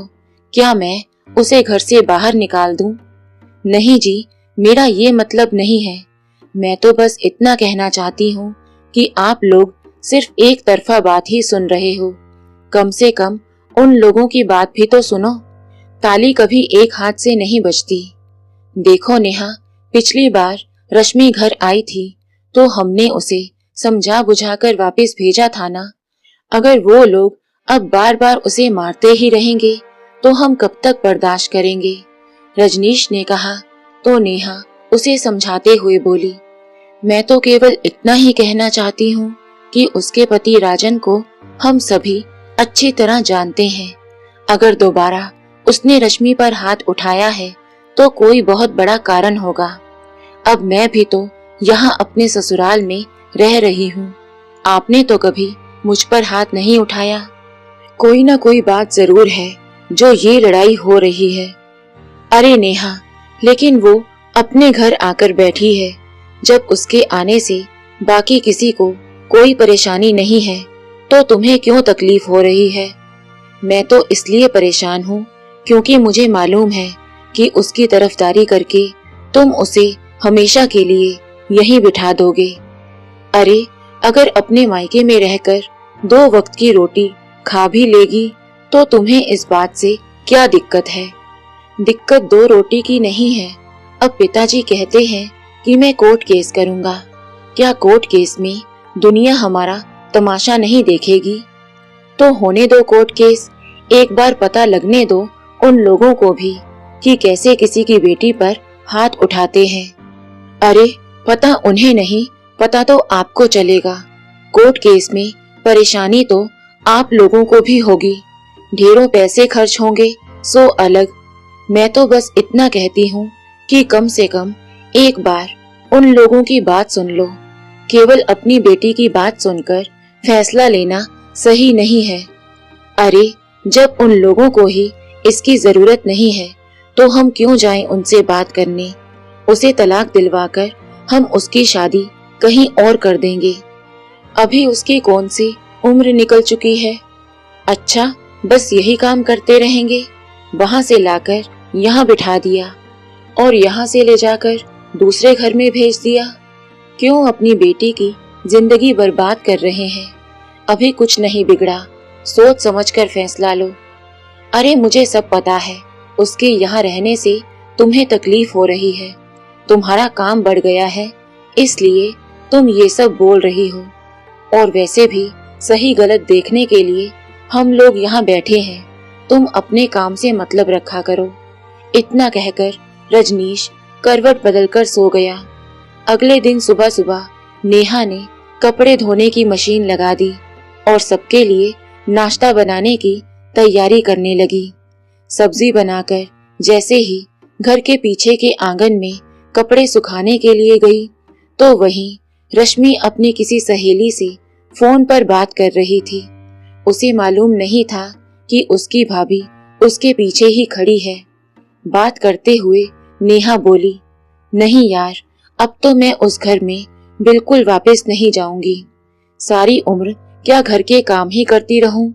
क्या मैं उसे घर से बाहर निकाल दूं? नहीं जी, मेरा ये मतलब नहीं है। मैं तो बस इतना कहना चाहती हूँ कि आप लोग सिर्फ एक तरफा बात ही सुन रहे हो। कम से कम उन लोगों की बात भी तो सुनो। ताली कभी एक हाथ से नहीं बजती। देखो नेहा, पिछली बार रश्मि घर आई थी तो हमने उसे समझा बुझाकर वापस भेजा था ना। अगर वो लोग अब बार बार उसे मारते ही रहेंगे तो हम कब तक बर्दाश्त करेंगे? रजनीश ने कहा। तो नेहा उसे समझाते हुए बोली, मैं तो केवल इतना ही कहना चाहती हूँ कि उसके पति राजन को हम सभी अच्छी तरह जानते हैं। अगर दोबारा उसने रश्मि पर हाथ उठाया है तो कोई बहुत बड़ा कारण होगा। अब मैं भी तो यहाँ अपने ससुराल में रह रही हूँ। आपने तो कभी मुझ पर हाथ नहीं उठाया। कोई ना कोई बात जरूर है जो ये लड़ाई हो रही है। अरे नेहा, लेकिन वो अपने घर आकर बैठी है। जब उसके आने से बाकी किसी को कोई परेशानी नहीं है तो तुम्हें क्यों तकलीफ हो रही है? मैं तो इसलिए परेशान हूँ क्योंकि मुझे मालूम है कि उसकी तरफदारी करके तुम उसे हमेशा के लिए यहीं बिठा दोगे। अरे अगर अपने मायके में रहकर 2 वक्त की रोटी खा भी लेगी तो तुम्हें इस बात से क्या दिक्कत है? दिक्कत 2 रोटी की नहीं है। अब पिताजी कहते हैं कि मैं कोर्ट केस करूंगा। क्या कोर्ट केस में दुनिया हमारा तमाशा नहीं देखेगी? तो होने दो कोर्ट केस, एक बार पता लगने दो उन लोगों को भी कि कैसे किसी की बेटी पर हाथ उठाते हैं। अरे पता उन्हें नहीं, पता तो आपको चलेगा। कोर्ट केस में परेशानी तो आप लोगों को भी होगी, ढेरों पैसे खर्च होंगे सो अलग। मैं तो बस इतना कहती हूँ कि कम से कम एक बार उन लोगों की बात सुन लो। केवल अपनी बेटी की बात सुनकर फैसला लेना सही नहीं है। अरे जब उन लोगों को ही इसकी जरूरत नहीं है तो हम क्यों जाएं उनसे बात करने? उसे तलाक दिलवाकर हम उसकी शादी कहीं और कर देंगे। अभी उसकी कौन सी उम्र निकल चुकी है। अच्छा बस यही काम करते रहेंगे। वहां से लाकर यहाँ बिठा दिया और यहाँ से ले जाकर दूसरे घर में भेज दिया। क्यों अपनी बेटी की जिंदगी बर्बाद कर रहे हैं? अभी कुछ नहीं बिगड़ा, सोच समझकर फैसला लो। अरे मुझे सब पता है, उसके यहाँ रहने से तुम्हें तकलीफ हो रही है, तुम्हारा काम बढ़ गया है इसलिए तुम ये सब बोल रही हो। और वैसे भी सही गलत देखने के लिए हम लोग यहाँ बैठे हैं, तुम अपने काम से मतलब रखा करो। इतना कहकर रजनीश करवट बदलकर सो गया। अगले दिन सुबह सुबह नेहा ने कपड़े धोने की मशीन लगा दी और सबके लिए नाश्ता बनाने की तैयारी करने लगी। सब्जी बनाकर जैसे ही घर के पीछे के आंगन में कपड़े सुखाने के लिए गई तो वहीं रश्मि अपनी किसी सहेली से फोन पर बात कर रही थी। उसे मालूम नहीं था कि उसकी भाभी उसके पीछे ही खड़ी है। बात करते हुए नेहा बोली, नहीं यार, अब तो मैं उस घर में बिल्कुल वापस नहीं जाऊंगी। सारी उम्र क्या घर के काम ही करती रहूं?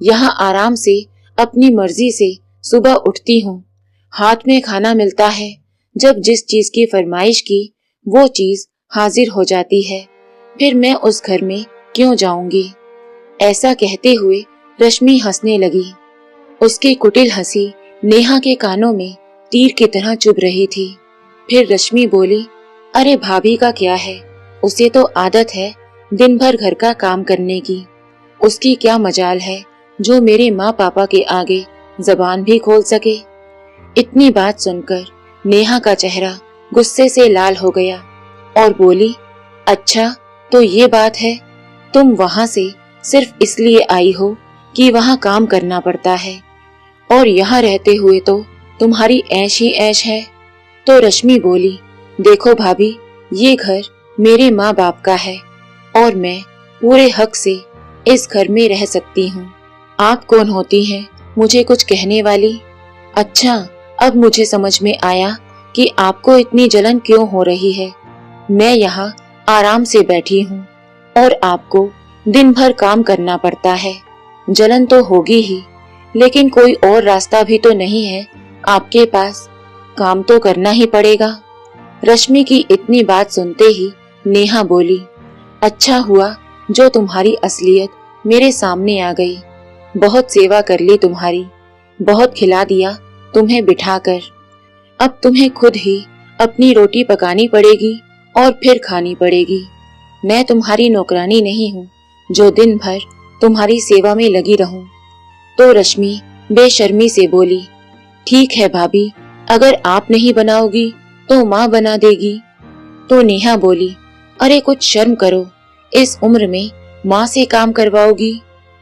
यहाँ आराम से अपनी मर्जी से सुबह उठती हूँ, हाथ में खाना मिलता है, जब जिस चीज की फरमाइश की वो चीज हाजिर हो जाती है, फिर मैं उस घर में क्यों जाऊंगी? ऐसा कहते हुए रश्मि हंसने लगी। उसकी कुटिल हंसी नेहा के कानों में तीर की तरह चुभ रही थी। फिर रश्मि बोली, अरे भाभी का क्या है, उसे तो आदत है दिन भर घर का काम करने की। उसकी क्या मजाल है जो मेरे माँ पापा के आगे जबान भी खोल सके। इतनी बात सुनकर नेहा का चेहरा गुस्से से लाल हो गया और बोली, अच्छा तो ये बात है, तुम वहां से सिर्फ इसलिए आई हो कि वहां काम करना पड़ता है और यहाँ रहते हुए तो तुम्हारी ऐश ही ऐश है। तो रश्मि बोली, देखो भाभी, ये घर मेरे माँ बाप का है और मैं पूरे हक से इस घर में रह सकती हूँ। आप कौन होती हैं मुझे कुछ कहने वाली? अच्छा, अब मुझे समझ में आया कि आपको इतनी जलन क्यों हो रही है। मैं यहाँ आराम से बैठी हूँ और आपको दिन भर काम करना पड़ता है। जलन तो होगी ही, लेकिन कोई और रास्ता भी तो नहीं है आपके पास, काम तो करना ही पड़ेगा। रश्मि की इतनी बात सुनते ही नेहा बोली, अच्छा हुआ जो तुम्हारी असलियत मेरे सामने आ गई। बहुत सेवा कर ली तुम्हारी, बहुत खिला दिया तुम्हें बिठाकर। अब तुम्हें खुद ही अपनी रोटी पकानी पड़ेगी और फिर खानी पड़ेगी। मैं तुम्हारी नौकरानी नहीं हूँ जो दिन भर तुम्हारी सेवा में लगी रहूं। तो रश्मि बेशर्मी से बोली, ठीक है भाभी, अगर आप नहीं बनाओगी तो माँ बना देगी। तो नेहा बोली, अरे कुछ शर्म करो, इस उम्र में माँ से काम करवाओगी?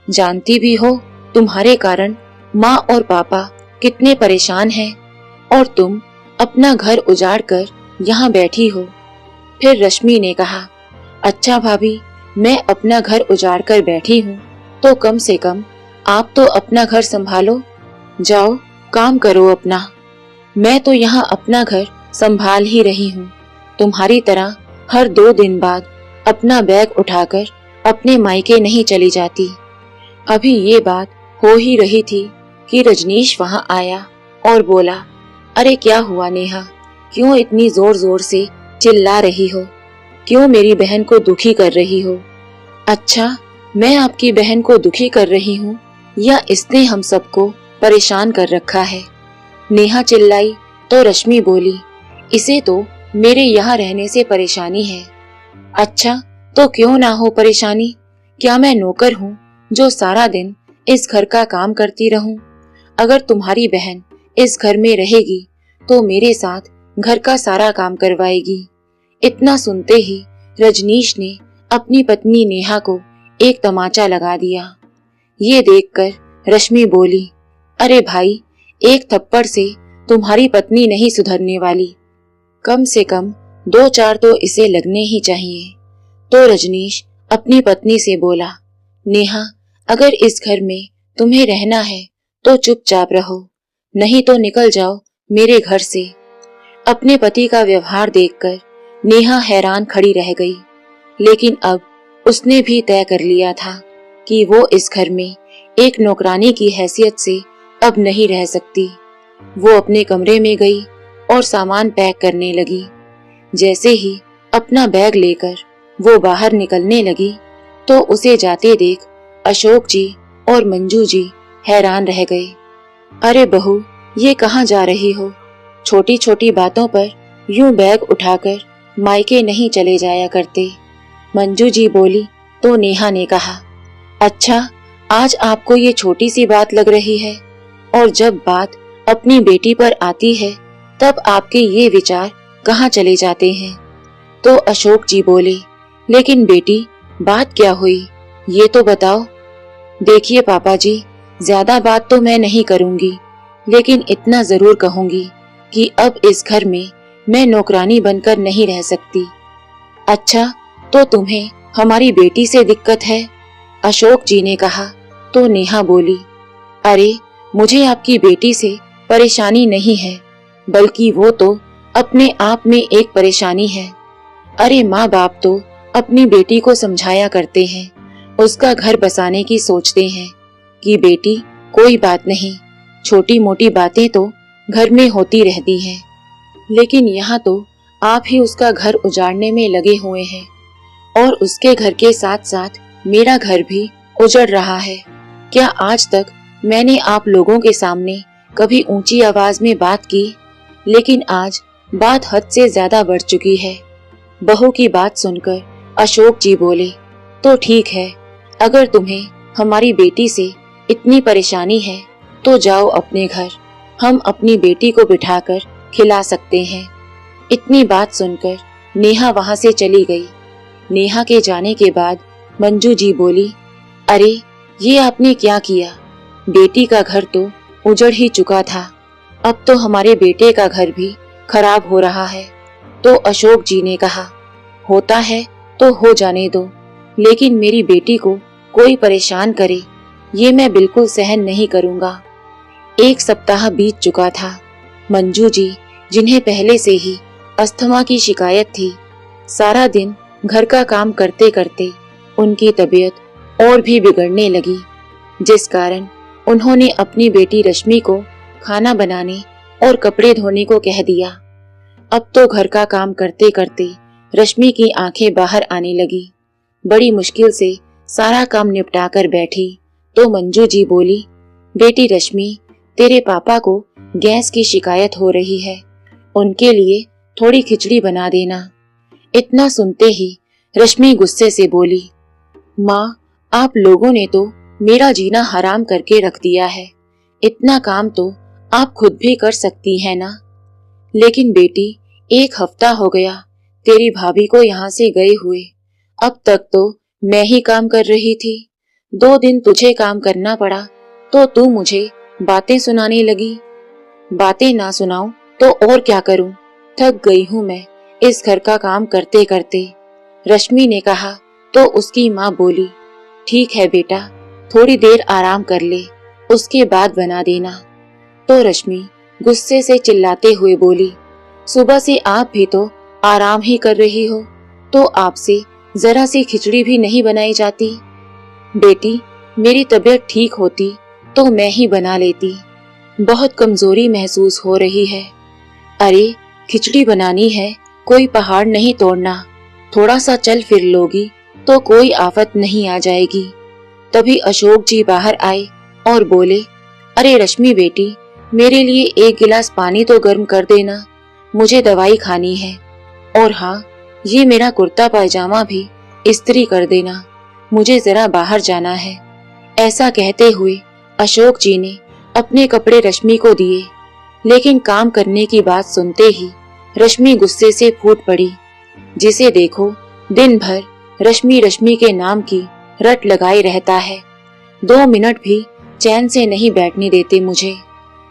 जानती भी हो तुम्हारे कारण माँ और पापा कितने परेशान हैं और तुम अपना घर उजाड़ कर यहाँ बैठी हो। फिर रश्मि ने कहा, अच्छा भाभी, मैं अपना घर उजाड़ कर बैठी हूँ तो कम से कम आप तो अपना घर संभालो। जाओ काम करो अपना। मैं तो यहाँ अपना घर संभाल ही रही हूँ, तुम्हारी तरह हर 2 दिन बाद अपना बैग उठाकर अपने मायके नहीं चली जाती। अभी ये बात हो ही रही थी कि रजनीश वहाँ आया और बोला, अरे क्या हुआ नेहा, क्यों इतनी जोर जोर से चिल्ला रही हो? क्यों मेरी बहन को दुखी कर रही हो? अच्छा, मैं आपकी बहन को दुखी कर रही हूँ या इसने हम सबको परेशान कर रखा है? नेहा चिल्लाई तो रश्मि बोली, इसे तो मेरे यहाँ रहने से परेशानी है। अच्छा तो क्यों ना हो परेशानी, क्या मैं नौकर हूँ जो सारा दिन इस घर का काम करती रहूं? अगर तुम्हारी बहन इस घर में रहेगी तो मेरे साथ घर का सारा काम करवाएगी। इतना सुनते ही रजनीश ने अपनी पत्नी नेहा को एक तमाचा लगा दिया। ये देखकर रश्मि बोली, अरे भाई, एक थप्पड़ से तुम्हारी पत्नी नहीं सुधरने वाली, कम से कम 2-4 तो इसे लगने ही चाहिए। तो रजनीश अपनी पत्नी से बोला, नेहा, अगर इस घर में तुम्हें रहना है तो चुपचाप रहो, नहीं तो निकल जाओ मेरे घर से। अपने पति का व्यवहार देखकर नेहा हैरान खड़ी रह गई, लेकिन अब उसने भी तय कर लिया था कि वो इस घर में एक नौकरानी की हैसियत से अब नहीं रह सकती। वो अपने कमरे में गई और सामान पैक करने लगी। जैसे ही अपना बैग लेकर वो बाहर निकलने लगी तो उसे जाते देख अशोक जी और मंजू जी हैरान रह गए। अरे बहू, ये कहाँ जा रही हो? छोटी छोटी बातों पर यूं बैग उठाकर मायके नहीं चले जाया करते। मंजू जी बोली तो नेहा ने कहा, अच्छा, आज आपको ये छोटी सी बात लग रही है और जब बात अपनी बेटी पर आती है तब आपके ये विचार कहाँ चले जाते हैं? तो अशोक जी बोले, लेकिन बेटी, बात क्या हुई, ये तो बताओ। देखिए पापा जी, ज्यादा बात तो मैं नहीं करूंगी, लेकिन इतना जरूर कहूंगी कि अब इस घर में मैं नौकरानी बनकर नहीं रह सकती। अच्छा, तो तुम्हें हमारी बेटी से दिक्कत है? अशोक जी ने कहा तो नेहा बोली, अरे मुझे आपकी बेटी से परेशानी नहीं है, बल्कि वो तो अपने आप में एक परेशानी है। अरे माँ बाप तो अपनी बेटी को समझाया करते हैं, उसका घर बसाने की सोचते हैं कि बेटी कोई बात नहीं, छोटी मोटी बातें तो घर में होती रहती हैं, लेकिन यहाँ तो आप ही उसका घर उजाड़ने में लगे हुए हैं और उसके घर के साथ साथ मेरा घर भी उजड़ रहा है। क्या आज तक मैंने आप लोगों के सामने कभी ऊंची आवाज में बात की? लेकिन आज बात हद से ज्यादा बढ़ चुकी है। बहू की बात सुनकर अशोक जी बोले, तो ठीक है, अगर तुम्हें हमारी बेटी से इतनी परेशानी है तो जाओ अपने घर, हम अपनी बेटी को बिठाकर खिला सकते हैं। इतनी बात सुनकर नेहा वहां से चली गई। नेहा के जाने के बाद मंजू जी बोली, अरे ये आपने क्या किया? बेटी का घर तो उजड़ ही चुका था, अब तो हमारे बेटे का घर भी खराब हो रहा है। तो अशोक जी ने कहा, होता है तो हो जाने दो, लेकिन मेरी बेटी को कोई परेशान करे ये मैं बिल्कुल सहन नहीं करूंगा। एक सप्ताह बीत चुका था। मंजू जी, जिन्हें पहले से ही अस्थमा की शिकायत थी, सारा दिन घर का काम करते करते उनकी तबीयत और भी बिगड़ने लगी, जिस कारण उन्होंने अपनी बेटी रश्मि को खाना बनाने और कपड़े धोने को कह दिया। अब तो घर का काम करते करते रश्मि की आंखें बाहर आने लगी। बड़ी मुश्किल से सारा काम निपटा कर बैठी तो मंजू जी बोली, बेटी रश्मि, तेरे पापा को गैस की शिकायत हो रही है, उनके लिए थोड़ी खिचड़ी बना देना। इतना सुनते ही रश्मि गुस्से से बोली, माँ, आप लोगों ने तो मेरा जीना हराम करके रख दिया है, इतना काम तो आप खुद भी कर सकती हैं ना। लेकिन बेटी, एक हफ्ता हो गया तेरी भाभी को यहाँ से गए हुए, अब तक तो मैं ही काम कर रही थी। 2 दिन तुझे काम करना पड़ा तो तू मुझे बातें सुनाने लगी। बातें ना सुनाऊं तो और क्या करूं, थक गई हूं मैं इस घर का काम करते करते, रश्मि ने कहा। तो उसकी माँ बोली, ठीक है बेटा, थोड़ी देर आराम कर ले, उसके बाद बना देना। तो रश्मि गुस्से से चिल्लाते हुए बोली, सुबह से आप भी तो आराम ही कर रही हो, तो आपसे जरा सी खिचड़ी भी नहीं बनाई जाती? बेटी, मेरी तबीयत ठीक होती तो मैं ही बना लेती, बहुत कमजोरी महसूस हो रही है। अरे खिचड़ी बनानी है, कोई पहाड़ नहीं तोड़ना, थोड़ा सा चल फिर लोगी तो कोई आफत नहीं आ जाएगी। तभी अशोक जी बाहर आए और बोले, अरे रश्मि बेटी, मेरे लिए 1 गिलास पानी तो गर्म कर देना, मुझे दवाई खानी है। और हाँ, ये मेरा कुर्ता पायजामा भी इस्त्री कर देना, मुझे जरा बाहर जाना है। ऐसा कहते हुए अशोक जी ने अपने कपड़े रश्मि को दिए, लेकिन काम करने की बात सुनते ही रश्मि गुस्से से फूट पड़ी। जिसे देखो दिन भर रश्मि रश्मि के नाम की रट लगाए रहता है, 2 मिनट भी चैन से नहीं बैठने देते मुझे।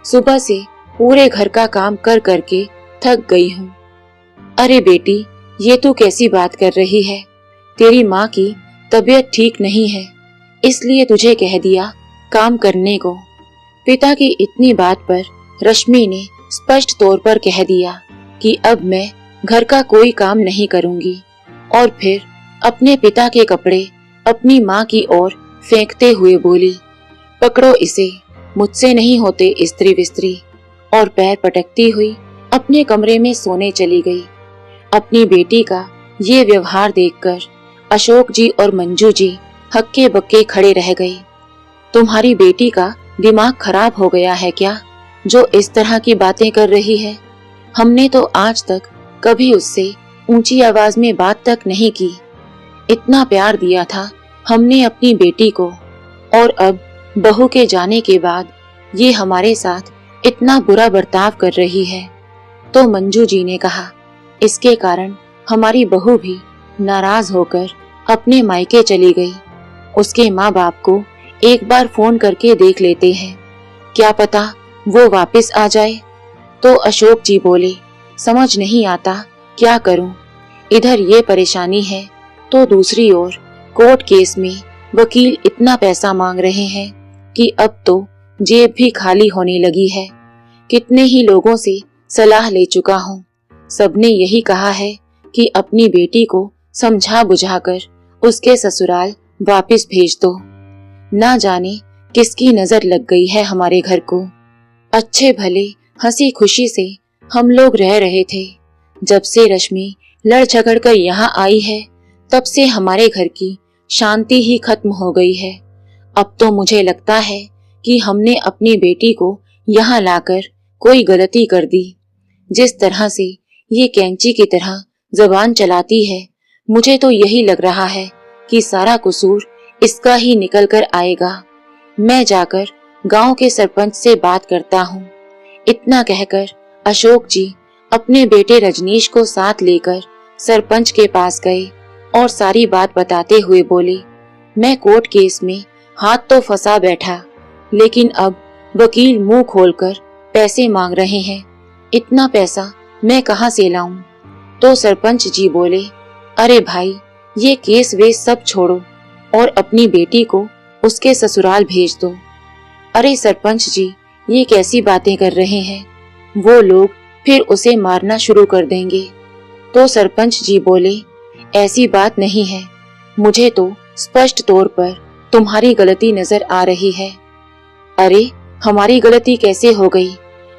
सुबह से पूरे घर का काम कर करके थक गई हूँ। अरे बेटी, ये तू कैसी बात कर रही है? तेरी माँ की तबीयत ठीक नहीं है, इसलिए तुझे कह दिया काम करने को। पिता की इतनी बात पर रश्मि ने स्पष्ट तौर पर कह दिया कि अब मैं घर का कोई काम नहीं करूंगी, और फिर अपने पिता के कपड़े अपनी माँ की ओर फेंकते हुए बोली, पकड़ो इसे, मुझसे नहीं होते इस्त्री विस्त्री, और पैर पटकती हुई अपने कमरे में सोने चली गई। अपनी बेटी का ये व्यवहार देखकर अशोक जी और मंजू जी हक्के बक्के खड़े रह गए। तुम्हारी बेटी का दिमाग खराब हो गया है क्या, जो इस तरह की बातें कर रही है? हमने तो आज तक कभी उससे ऊंची आवाज में बात तक नहीं की। इतना प्यार दिया था हमने अपनी बेटी को, और अब बहू के जाने के बाद ये हमारे साथ इतना बुरा बर्ताव कर रही है। तो मंजू जी ने कहा, इसके कारण हमारी बहू भी नाराज होकर अपने मायके चली गई। उसके माँ बाप को एक बार फोन करके देख लेते हैं, क्या पता वो वापस आ जाए। तो अशोक जी बोले, समझ नहीं आता क्या करूं, इधर ये परेशानी है तो दूसरी ओर कोर्ट केस में वकील इतना पैसा मांग रहे हैं कि अब तो जेब भी खाली होने लगी है। कितने ही लोगों से सलाह ले चुका हूँ, सबने यही कहा है कि अपनी बेटी को समझा बुझाकर उसके ससुराल वापस भेज दो। ना जाने किसकी नजर लग गई है हमारे घर को। अच्छे भले हंसी खुशी से हम लोग रह रहे थे। जब से रश्मि लड़ झगड़ कर यहाँ आई है, तब से हमारे घर की शांति ही खत्म हो गई है। अब तो मुझे लगता है कि हमने अपनी बेटी को यहाँ लाकर कोई गलती कर दी। जिस तरह से ये कैंची की तरह जबान चलाती है, मुझे तो यही लग रहा है कि सारा कसूर इसका ही निकल कर आएगा। मैं जाकर गांव के सरपंच से बात करता हूँ। इतना कहकर अशोक जी अपने बेटे रजनीश को साथ लेकर सरपंच के पास गए और सारी बात बताते हुए बोले, मैं कोर्ट केस में हाथ तो फंसा बैठा, लेकिन अब वकील मुंह खोलकर पैसे मांग रहे हैं। इतना पैसा मैं कहाँ से लाऊं? तो सरपंच जी बोले, अरे भाई, ये केस वेस सब छोड़ो और अपनी बेटी को उसके ससुराल भेज दो। अरे सरपंच जी, ये कैसी बातें कर रहे हैं? वो लोग फिर उसे मारना शुरू कर देंगे। तो सरपंच जी बोले, ऐसी बात नहीं है, मुझे तो स्पष्ट तौर पर तुम्हारी गलती नजर आ रही है। अरे हमारी गलती कैसे हो गई?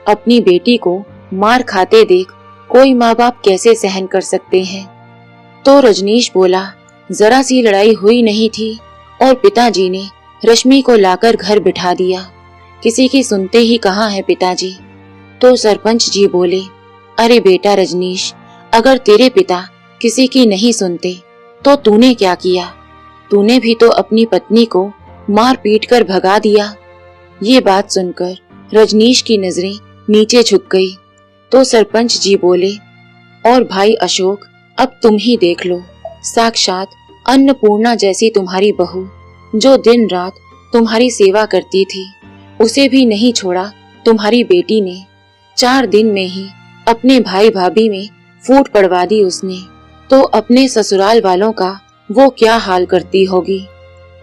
अपनी बेटी को मार खाते देख कोई माँ बाप कैसे सहन कर सकते हैं? तो रजनीश बोला, जरा सी लड़ाई हुई नहीं थी और पिताजी ने रश्मि को लाकर घर बिठा दिया। किसी की सुनते ही कहाँ है पिताजी। तो सरपंच जी बोले, अरे बेटा रजनीश, अगर तेरे पिता किसी की नहीं सुनते तो तूने क्या किया? तूने भी तो अपनी पत्नी को मार पीट कर भगा दिया। ये बात सुनकर रजनीश की नजरें नीचे झुक गई। तो सरपंच जी बोले, और भाई अशोक, अब तुम ही देख लो, साक्षात अन्नपूर्णा जैसी तुम्हारी बहू जो दिन रात तुम्हारी सेवा करती थी, उसे भी नहीं छोड़ा तुम्हारी बेटी ने। 4 दिन में ही अपने भाई भाभी में फूट पड़वा दी उसने। तो अपने ससुराल वालों का वो क्या हाल करती होगी।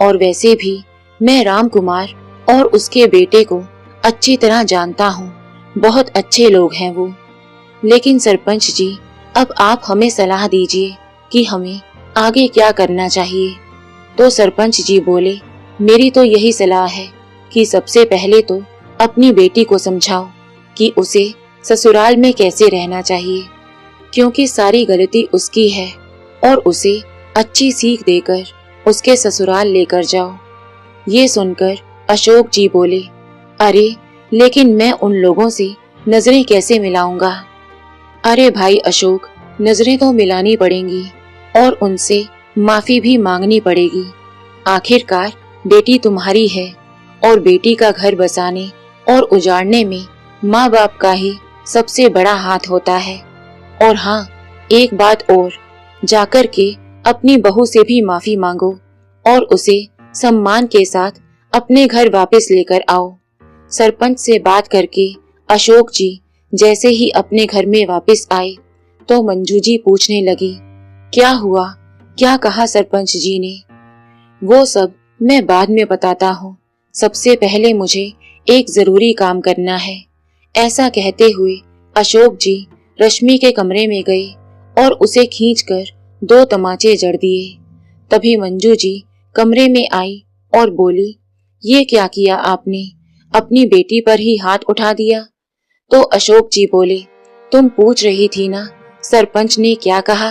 और वैसे भी मैं राम कुमार और उसके बेटे को अच्छी तरह जानता हूँ, बहुत अच्छे लोग हैं वो। लेकिन सरपंच जी, अब आप हमें सलाह दीजिए कि हमें आगे क्या करना चाहिए। तो सरपंच जी बोले, मेरी तो यही सलाह है कि सबसे पहले तो अपनी बेटी को समझाओ कि उसे ससुराल में कैसे रहना चाहिए, क्योंकि सारी गलती उसकी है, और उसे अच्छी सीख देकर उसके ससुराल लेकर जाओ। ये सुनकर अशोक जी बोले, अरे लेकिन मैं उन लोगों से नजरें कैसे मिलाऊंगा? अरे भाई अशोक, नजरें तो मिलानी पड़ेंगी और उनसे माफी भी मांगनी पड़ेगी। आखिरकार बेटी तुम्हारी है और बेटी का घर बसाने और उजाड़ने में माँ बाप का ही सबसे बड़ा हाथ होता है। और हाँ, एक बात और, जाकर के अपनी बहू से भी माफी मांगो और उसे सम्मान के साथ अपने घर वापस लेकर आओ। सरपंच से बात करके अशोक जी जैसे ही अपने घर में वापस आए तो मंजू जी पूछने लगी, क्या हुआ, क्या कहा सरपंच जी ने? वो सब मैं बाद में बताता हूँ, सबसे पहले मुझे एक जरूरी काम करना है। ऐसा कहते हुए अशोक जी रश्मि के कमरे में गए और उसे खींचकर 2 तमाचे जड़ दिए। तभी मंजू जी कमरे में आई और बोली, ये क्या किया आपने? अपनी बेटी पर ही हाथ उठा दिया। तो अशोक जी बोले, तुम पूछ रही थी ना सरपंच ने क्या कहा?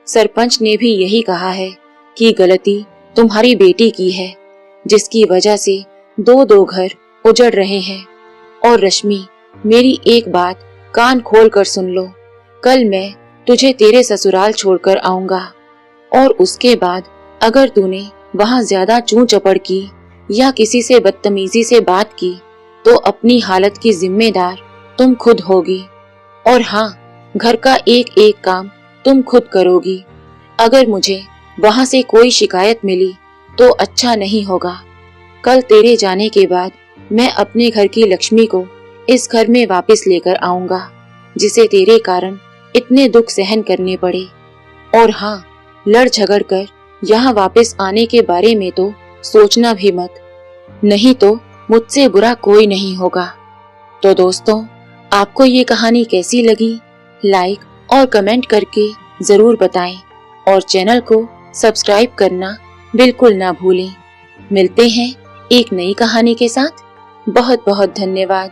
सरपंच ने भी यही कहा है कि गलती तुम्हारी बेटी की है, जिसकी वजह से 2 घर उजड़ रहे हैं। और रश्मि, मेरी एक बात कान खोल कर सुन लो, कल मैं तुझे तेरे ससुराल छोड़कर आऊंगा और उसके बाद अगर तूने वहाँ ज्यादा चूं चपड़ की या किसी से बदतमीजी से बात की तो अपनी हालत की जिम्मेदार तुम खुद होगी। और हाँ, घर का एक एक काम तुम खुद करोगी। अगर मुझे वहाँ से कोई शिकायत मिली तो अच्छा नहीं होगा। कल तेरे जाने के बाद मैं अपने घर की लक्ष्मी को इस घर में वापस लेकर आऊंगा, जिसे तेरे कारण इतने दुख सहन करने पड़े। और हाँ, लड़ झगड़ कर यहाँ वापस आने के बारे में तो सोचना भी मत, नहीं तो मुझसे बुरा कोई नहीं होगा। तो दोस्तों, आपको ये कहानी कैसी लगी, लाइक और कमेंट करके जरूर बताएं और चैनल को सब्सक्राइब करना बिल्कुल ना भूलें। मिलते हैं एक नई कहानी के साथ। बहुत बहुत धन्यवाद।